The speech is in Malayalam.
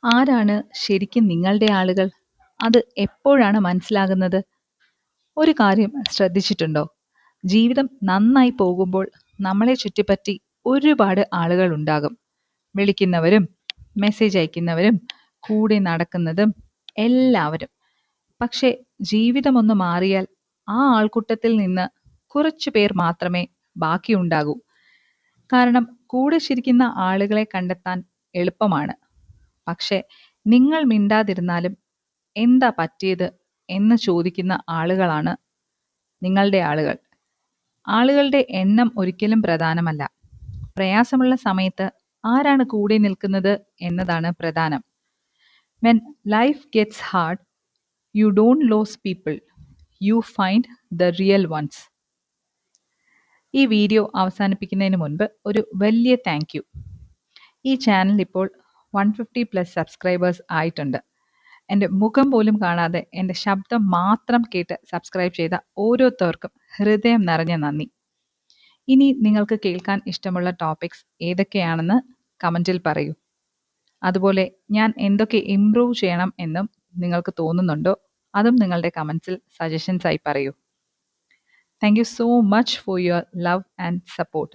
ആരാണ് ശരിക്കും നിങ്ങളുടെ ആളുകൾ? അത് എപ്പോഴാണ് മനസ്സിലാകുന്നത്? ഒരു കാര്യം ശ്രദ്ധിച്ചിട്ടുണ്ടോ? ജീവിതം നന്നായി പോകുമ്പോൾ നമ്മളെ ചുറ്റിപ്പറ്റി ഒരുപാട് ആളുകൾ ഉണ്ടാകും. വിളിക്കുന്നവരും മെസ്സേജ് അയക്കുന്നവരും കൂടെ നടക്കുന്നതും എല്ലാവരും. പക്ഷേ ജീവിതമൊന്ന് മാറിയാൽ ആ ആൾക്കൂട്ടത്തിൽ നിന്ന് കുറച്ചു പേർ മാത്രമേ ബാക്കിയുണ്ടാകൂ. കാരണം കൂടെ ചിരിക്കുന്ന ആളുകളെ കണ്ടെത്താൻ എളുപ്പമാണ്. പക്ഷെ നിങ്ങൾ മിണ്ടാതിരുന്നാലും എന്താ പറ്റിയത് എന്ന് ചോദിക്കുന്ന ആളുകളാണ് നിങ്ങളുടെ ആളുകൾ. ആളുകളുടെ എണ്ണം ഒരിക്കലും പ്രധാനമല്ല. പ്രയാസമുള്ള സമയത്ത് ആരാണ് കൂടെ നിൽക്കുന്നത് എന്നതാണ് പ്രധാനം. When life gets hard, you don't lose people, you find the real ones. ഈ വീഡിയോ അവസാനിപ്പിക്കുന്നതിന് മുൻപ് ഒരു വലിയ താങ്ക് യു. ഈ ചാനൽ ഇപ്പോൾ 150+ സബ്സ്ക്രൈബേഴ്സ് ആയിട്ടുണ്ട്. എൻ്റെ മുഖം പോലും കാണാതെ എൻ്റെ ശബ്ദം മാത്രം കേട്ട് സബ്സ്ക്രൈബ് ചെയ്ത ഓരോരുത്തർക്കും ഹൃദയം നിറഞ്ഞ നന്ദി. ഇനി നിങ്ങൾക്ക് കേൾക്കാൻ ഇഷ്ടമുള്ള ടോപ്പിക്സ് ഏതൊക്കെയാണെന്ന് കമൻറ്റിൽ പറയൂ. അതുപോലെ ഞാൻ എന്തൊക്കെ ഇംപ്രൂവ് ചെയ്യണം എന്നും നിങ്ങൾക്ക് തോന്നുന്നുണ്ടോ അതും നിങ്ങളുടെ കമൻസിൽ സജഷൻസ് ആയി പറയൂ. Thank you so much for your love and support.